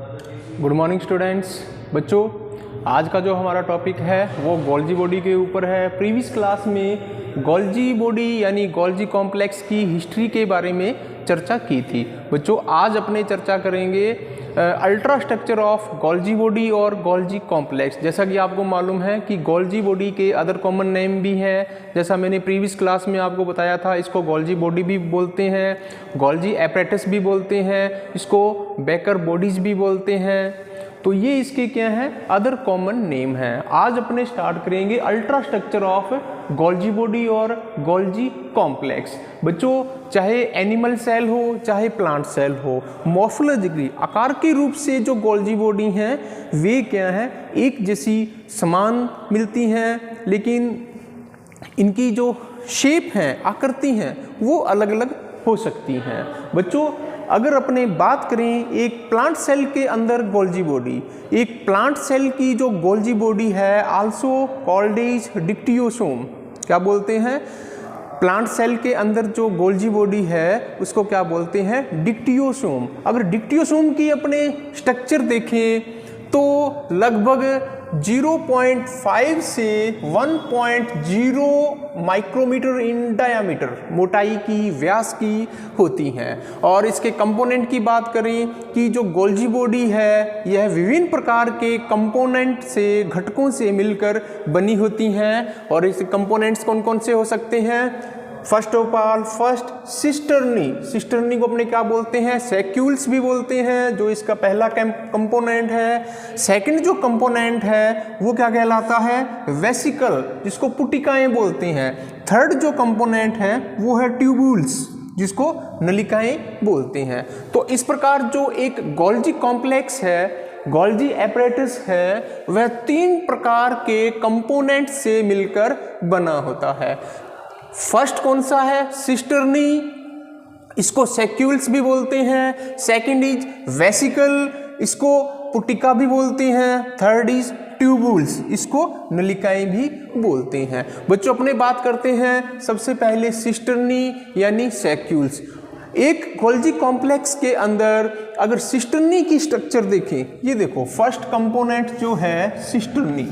Good morning students. बच्चों, आज का जो हमारा टॉपिक है वो गोल्जी बॉडी के ऊपर है। प्रीवियस क्लास में गोल्जी बॉडी यानी गोल्जी कॉम्प्लेक्स की हिस्ट्री के बारे में चर्चा की थी। बच्चों, आज अपने चर्चा करेंगे ultra structure of Golgi body और गोल्जी कॉम्प्लेक्स। जैसा कि आपको मालूम है कि गोल्जी बॉडी के अदर कॉमन नेम भी हैं। जैसा मैंने प्रीवियस क्लास में आपको बताया था, इसको गोल्जी बॉडी भी बोलते हैं, गोल्जी एपरेटस भी बोलते हैं, इसको बेकर बॉडीज भी बोलते हैं। तो ये इसके क्या हैं, अदर कॉमन नेम हैं। आज अपने स्टार्ट करेंगे ultra structure of Golgi body और गोल्जी कॉम्प्लेक्स। बच्चों, चाहे एनिमल सेल हो चाहे प्लांट सेल हो, मॉर्फोलॉजिकली आकार के रूप से जो गोल्जी बॉडी हैं वे क्या हैं, एक जैसी समान मिलती हैं, लेकिन इनकी जो शेप हैं, आकृति हैं, वो अलग अलग हो सकती हैं। बच्चों, अगर अपने बात करें एक प्लांट सेल के अंदर गोल्जी बॉडी, एक प्लांट सेल की जो गोल्जी बॉडी है आल्सो कॉल्ड इज डिक्टियोसोम। क्या बोलते हैं? प्लांट सेल के अंदर जो गोल्जी बॉडी है उसको क्या बोलते हैं? डिक्टियोसोम। अगर डिक्टियोसोम की अपने स्ट्रक्चर देखें तो लगभग 0.5 से 1.0 माइक्रोमीटर इन डायामीटर मोटाई की, व्यास की होती हैं। और इसके कंपोनेंट की बात करें कि जो गोल्जी बॉडी है यह विभिन्न प्रकार के कंपोनेंट से, घटकों से मिलकर बनी होती हैं। और इसके कंपोनेंट्स कौन कौन से हो सकते हैं? First of all, first cisternae. Cisternae को अपने क्या बोलते हैं? सैक्यूल्स भी बोलते हैं, जो इसका पहला कंपोनेंट है। सेकंड जो कंपोनेंट है वो क्या कहलाता है? वेसिकल, जिसको पुटिकाएं बोलते हैं। थर्ड जो कंपोनेंट है वो है ट्यूबुल्स, जिसको नलिकाएं बोलते हैं। तो इस प्रकार जो एक गोल्जी कॉम्प्लेक्स है, गोल्जी एपरेटस है, वह 3 प्रकार के कंपोनेंट से मिलकर बना होता है। फर्स्ट कौन सा है? सिस्टर्नी, इसको सैक्यूल्स भी बोलते हैं। सेकंड इज वेसिकल, इसको पुटिका भी बोलते हैं। थर्ड इज ट्यूबुल्स, इसको नलिकाएं भी बोलते हैं। बच्चों, अपने बात करते हैं सबसे पहले सिस्टर्नी यानी सैक्यूल्स। एक गोल्जी कॉम्प्लेक्स के अंदर अगर सिस्टर्नी की स्ट्रक्चर देखें, ये देखो फर्स्ट कंपोनेंट जो है सिस्टर्नी।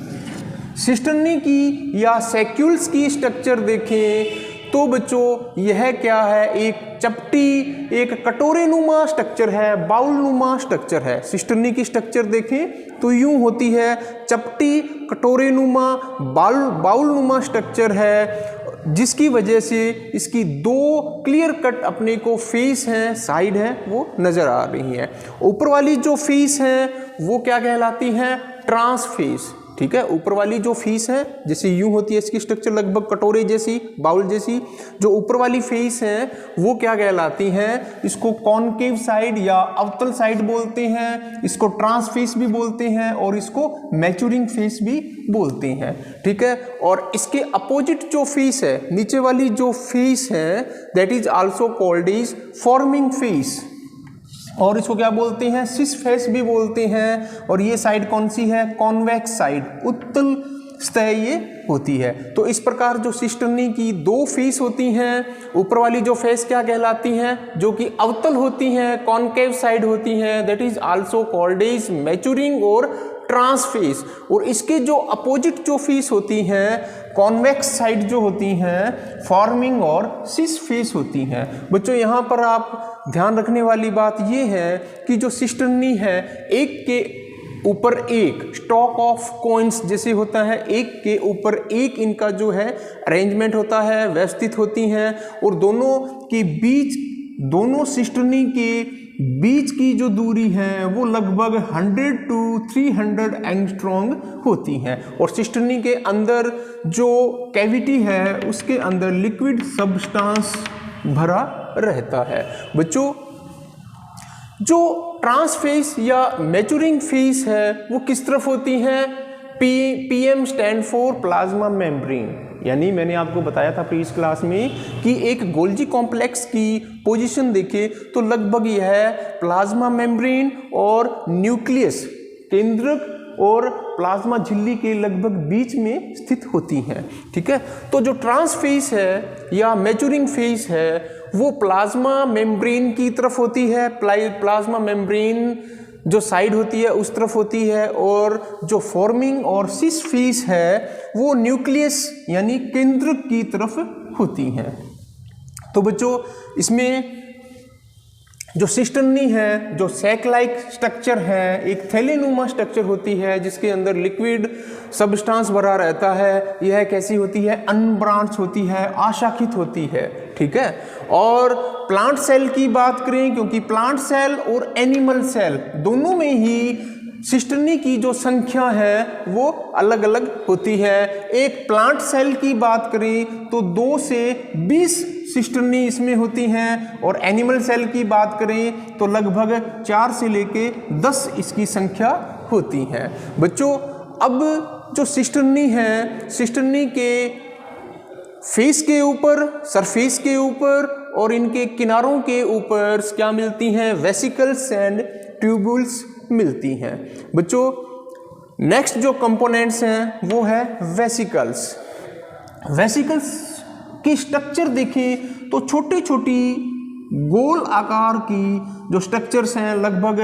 सिस्टर्नी की या सैक्यूल्स की स्ट्रक्चर देखें तो बच्चों यह क्या है? एक चपटी, एक कटोरे नुमा स्ट्रक्चर है, बाउल नुमा स्ट्रक्चर है। सिस्टर्नी की स्ट्रक्चर देखें तो यूं होती है, चपटी, कटोरे नुमा, बाउल नुमा स्ट्रक्चर है, जिसकी वजह से इसकी 2 क्लियर कट अपने को फेस हैं, साइड है, वो नजर आ रही हैं। ऊपर वाली जो फेस है वो क्या कहलाती है? ट्रांसफेस। ठीक है, ऊपर वाली जो फेस है जैसे यूं होती है इसकी स्ट्रक्चर, लगभग कटोरे जैसी, बाउल जैसी। जो ऊपर वाली फेस है वो क्या कहलाती हैं? इसको कॉनकेव साइड या अवतल साइड बोलते हैं, इसको ट्रांसफेस भी बोलते हैं और इसको मैच्योरिंग फेस भी बोलते हैं। ठीक है, और इसके अपोजिट जो फेस है, नीचे वाली जो फेस है, that is also called is forming face, और इसको क्या बोलते हैं? सिस फेस भी बोलते हैं। और ये साइड कौन सी है? कॉन्वेक्स साइड, उत्तल सतह ये होती है। तो इस प्रकार जो सिस्टर्नी की 2 फेस होती हैं, ऊपर वाली जो फेस क्या कहलाती हैं? जो कि अवतल होती हैं, कॉनकेव साइड होती हैं, that is also called is maturing और ट्रांसफेस। और इसके जो अपोजिट जो फेस होती हैं, कॉन्वेक्स साइड जो होती हैं, फॉर्मिंग और सिस फेस होती हैं। बच्चों, यहाँ पर आप ध्यान रखने वाली बात ये है कि जो सिस्टर्नी है, एक के ऊपर एक स्टॉक ऑफ कॉइन्स जैसे होता है, एक के ऊपर एक इनका जो है अरेंजमेंट होता है, व्यवस्थित होती हैं। और दोनों के बीच, दोनों सिस्टर्नी के बीच की जो दूरी है वो लगभग 100 to 300 एंगस्ट्रॉन्ग होती हैं। और सिस्टर्नी के अंदर जो कैविटी है उसके अंदर लिक्विड सब्सटेंस भरा रहता है। बच्चों, जो ट्रांसफेस या मैच्योरिंग फेस है वो किस तरफ होती है? PM stand for plasma membrane. यानी मैंने आपको बताया था प्रीवियस क्लास में कि एक गोल्जी कॉम्प्लेक्स की पोजीशन देखें तो लगभग यह है प्लाज्मा मेम्ब्रेन और न्यूक्लियस, केंद्रक और प्लाज्मा झिल्ली के लगभग बीच में स्थित होती हैं। ठीक है, तो जो ट्रांसफेस है या मैच्योरिंग फेस है वो प्लाज्मा मेम्ब्रेन की तरफ होती है। प्लाज्मा मेम्ब्रेन जो साइड होती है उस तरफ होती है, और जो फॉर्मिंग और सिस फेस है वो न्यूक्लियस यानी केंद्र की तरफ होती है। तो बच्चों इसमें जो सिस्टर्नी है, जो सैक लाइक स्ट्रक्चर है, एक थैलेनुमा स्ट्रक्चर होती है जिसके अंदर लिक्विड सब्सटेंस भरा रहता है। यह कैसी होती है? अनब्रांच होती है, अशाखित होती है, ठीक है। और प्लांट सेल की बात करें, क्योंकि प्लांट सेल और एनिमल सेल दोनों में ही सिस्टर्नी की जो संख्या है वो अलग अलग होती है। एक प्लांट सेल की बात करें तो 2 से 20 सिस्टर्नी इसमें होती हैं, और एनिमल सेल की बात करें तो लगभग 4 से लेके 10 इसकी संख्या होती है। बच्चों अब जो सिस्टर्नी है, सिस्टर्नी के फेस के ऊपर, सरफेस के ऊपर और इनके किनारों के ऊपर क्या मिलती हैं? वेसिकल्स एंड ट्यूब्यूल्स मिलती हैं। बच्चों नेक्स्ट जो कंपोनेंट्स हैं वो है वेसिकल्स। वेसिकल्स की स्ट्रक्चर देखें तो छोटी छोटी गोल आकार की जो स्ट्रक्चर्स हैं, लगभग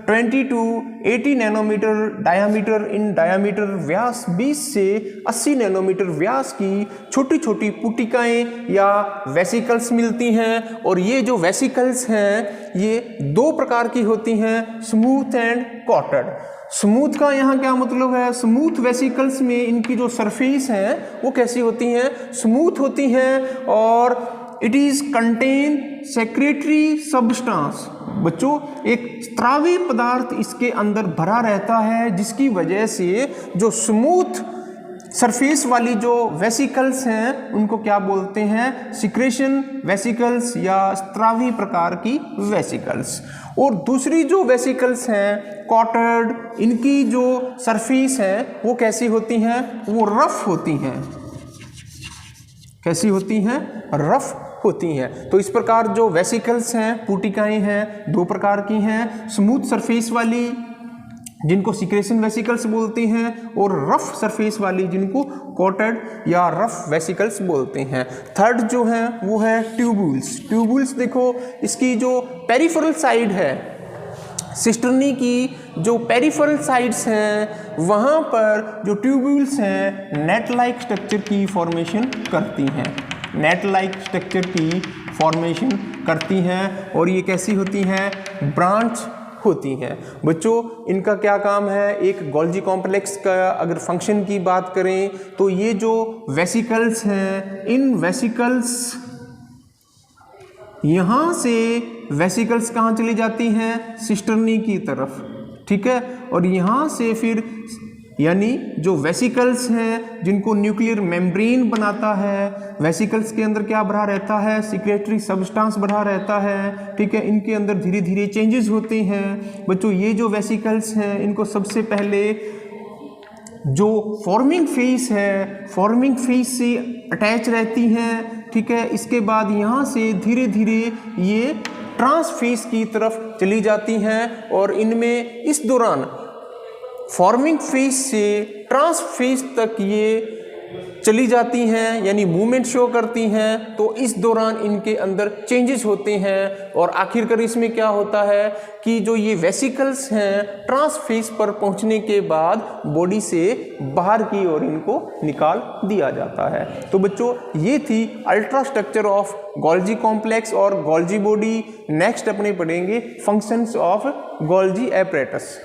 20 to 80 nanometre diameter in diameter, व्यास 20 से 80 नैनोमीटर व्यास की छोटी छोटी पुटिकाएं या वेसिकल्स मिलती हैं। और ये जो वेसिकल्स हैं ये 2 प्रकार की होती हैं, स्मूथ एंड कॉटेड। स्मूथ का यहाँ क्या मतलब है? स्मूथ वेसिकल्स में इनकी जो सरफेस है वो कैसी होती हैं? स्मूथ होती हैं, और it is contain secretary substance. बच्चों एक स्रावी पदार्थ इसके अंदर भरा रहता है, जिसकी वजह से जो स्मूथ सरफेस वाली जो वेसिकल्स हैं उनको क्या बोलते हैं? सिक्रेशन वेसिकल्स या स्रावी प्रकार की वेसिकल्स। और दूसरी जो वेसिकल्स हैं कॉटेड, इनकी जो सरफेस है वो कैसी होती हैं? वो रफ होती हैं। कैसी होती हैं? रफ होती हैं। तो इस प्रकार जो वेसिकल्स हैं, पुटिकाएं हैं, 2 प्रकार की हैं, स्मूथ सरफेस वाली जिनको सिक्रेशन वेसिकल्स बोलते हैं, और रफ सरफेस वाली जिनको कॉटेड या रफ वेसिकल्स बोलते हैं। थर्ड जो है वो है ट्यूब्यूल्स। ट्यूब्यूल्स देखो इसकी जो पेरिफेरल साइड है, सिस्टर्नी की जो पेरिफेरल साइड्स हैं वहाँ पर जो ट्यूब्यूल्स हैं नेट लाइक स्ट्रक्चर की फॉर्मेशन करती हैं, नेट लाइक स्ट्रक्चर की फॉर्मेशन करती हैं, और ये कैसी होती हैं? ब्रांच होती हैं। बच्चों इनका क्या काम है? एक गोल्जी कॉम्प्लेक्स का अगर फंक्शन की बात करें तो ये जो वेसिकल्स हैं, इन वेसिकल्स यहाँ से वेसिकल्स कहाँ चली जाती हैं? सिस्टर्नी की तरफ, ठीक है। और यहाँ से फिर यानी जो वेसिकल्स हैं जिनको न्यूक्लियर मेम्ब्रेन बनाता है, वेसिकल्स के अंदर क्या भरा रहता है? सिक्रेटरी सब्सटेंस भरा रहता है, ठीक है। इनके अंदर धीरे धीरे चेंजेस होते हैं। बच्चों ये जो वेसिकल्स हैं इनको सबसे पहले जो फॉर्मिंग फेस है, फॉर्मिंग फेस से अटैच रहती हैं, ठीक है। इसके बाद यहाँ से धीरे धीरे ये ट्रांसफेस की तरफ चली जाती हैं, और इनमें इस दौरान फॉर्मिंग फेस से ट्रांसफेस तक ये चली जाती हैं, यानी मूवमेंट शो करती हैं। तो इस दौरान इनके अंदर चेंजेस होते हैं, और आखिरकार इसमें क्या होता है कि जो ये वेसिकल्स हैं ट्रांसफेस पर पहुंचने के बाद बॉडी से बाहर की ओर इनको निकाल दिया जाता है। तो बच्चों ये थी ultra structure of Golgi complex और गोल्जी बॉडी। नेक्स्ट अपने पढ़ेंगे फंक्शंस ऑफ गोल्जी एपरेटस।